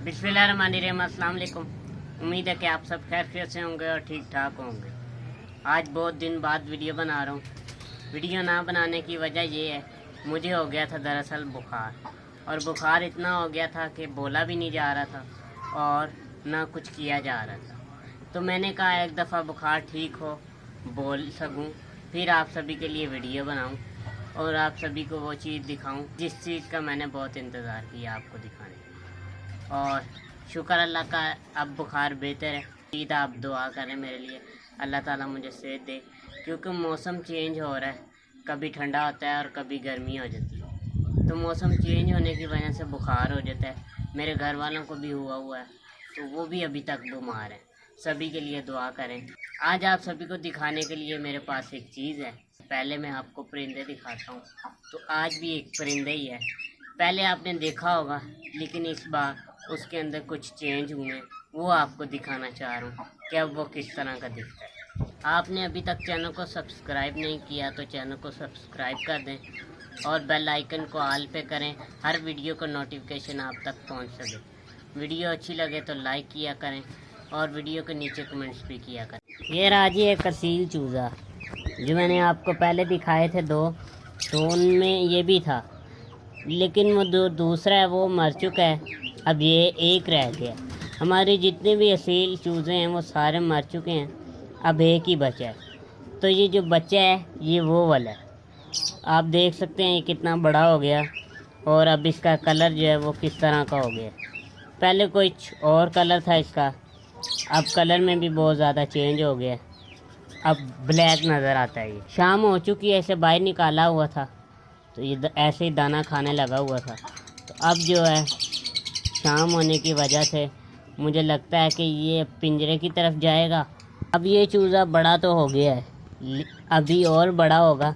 बिस्मिल्लाहिर्रहमानिर्रहीम। अस्सलाम वालेकुम। उम्मीद है कि आप सब खैरियत से होंगे और ठीक ठाक होंगे। आज बहुत दिन बाद वीडियो बना रहा हूँ। वीडियो ना बनाने की वजह ये है, मुझे हो गया था दरअसल बुखार, और बुखार इतना हो गया था कि बोला भी नहीं जा रहा था और ना कुछ किया जा रहा था। तो मैंने कहा एक दफ़ा बुखार ठीक हो, बोल सकूँ, फिर आप सभी के लिए वीडियो बनाऊँ और आप सभी को वो चीज़ दिखाऊं जिस चीज़ का मैंने बहुत इंतज़ार किया आपको दिखाने का। और शुक्र अल्लाह का, अब बुखार बेहतर है। ईद आप दुआ करें मेरे लिए, अल्लाह ताला मुझे सेहत दे, क्योंकि मौसम चेंज हो रहा है, कभी ठंडा होता है और कभी गर्मी हो जाती है। तो मौसम चेंज होने की वजह से बुखार हो जाता है। मेरे घर वालों को भी हुआ है, तो वो भी अभी तक बीमार है। सभी के लिए दुआ करें। आज आप सभी को दिखाने के लिए मेरे पास एक चीज़ है। पहले मैं आपको परिंदे दिखाता हूँ। तो आज भी एक परिंदे ही है, पहले आपने देखा होगा, लेकिन इस बार उसके अंदर कुछ चेंज हुए, वो आपको दिखाना चाह रहा हूँ कि अब वो किस तरह का दिखता है। आपने अभी तक चैनल को सब्सक्राइब नहीं किया तो चैनल को सब्सक्राइब कर दें और बेल आइकन को ऑल पे करें, हर वीडियो का नोटिफिकेशन आप तक पहुँच सके। वीडियो अच्छी लगे तो लाइक किया करें और वीडियो के नीचे कमेंट्स भी किया करें। ये राजी एक असील चूज़ा जो मैंने आपको पहले दिखाए थे दो, तो उनमें ये भी था, लेकिन वो दूसरा है वो मर चुका है। अब ये एक रह गया। हमारे जितने भी असील चूज़े हैं वो सारे मर चुके हैं, अब एक ही बचा है। तो ये जो बच्चा है ये वो वाला है। आप देख सकते हैं ये कितना बड़ा हो गया और अब इसका कलर जो है वो किस तरह का हो गया। पहले कुछ और कलर था इसका, अब कलर में भी बहुत ज़्यादा चेंज हो गया, अब ब्लैक नज़र आता है। ये शाम हो चुकी है, इसे बाहर निकाला हुआ था तो ये ऐसे ही दाना खाने लगा हुआ था। तो अब जो है शाम होने की वजह से मुझे लगता है कि ये पिंजरे की तरफ जाएगा। अब ये चूज़ा बड़ा तो हो गया है, अभी और बड़ा होगा,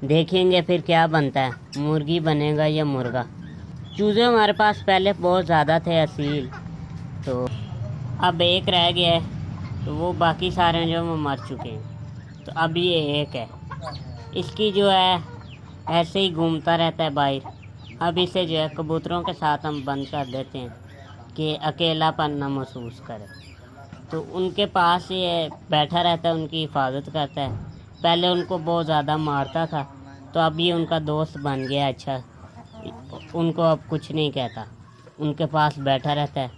देखेंगे फिर क्या बनता है, मुर्गी बनेगा या मुर्गा। चूज़े हमारे पास पहले बहुत ज़्यादा थे असील, तो अब एक रह गया है, तो वो बाकी सारे जो वो मर चुके हैं। तो अब ये एक है, इसकी जो है ऐसे ही घूमता रहता है बाहर। अब इसे जो है कबूतरों के साथ हम बंद कर देते हैं कि अकेलापन ना महसूस करे। तो उनके पास ये बैठा रहता है, उनकी हिफाजत करता है। पहले उनको बहुत ज़्यादा मारता था, तो अब ये उनका दोस्त बन गया। अच्छा, उनको अब कुछ नहीं कहता, उनके पास बैठा रहता है।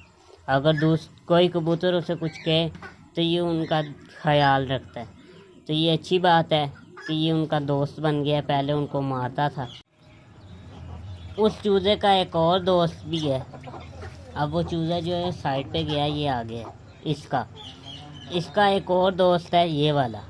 अगर कोई कबूतर उसे कुछ कहे तो ये उनका ख्याल रखता है। तो ये अच्छी बात है कि ये उनका दोस्त बन गया, पहले उनको मारता था। उस चूज़े का एक और दोस्त भी है। अब वो चूज़ा जो है साइड पे गया, ये आ गया। इसका एक और दोस्त है, ये वाला।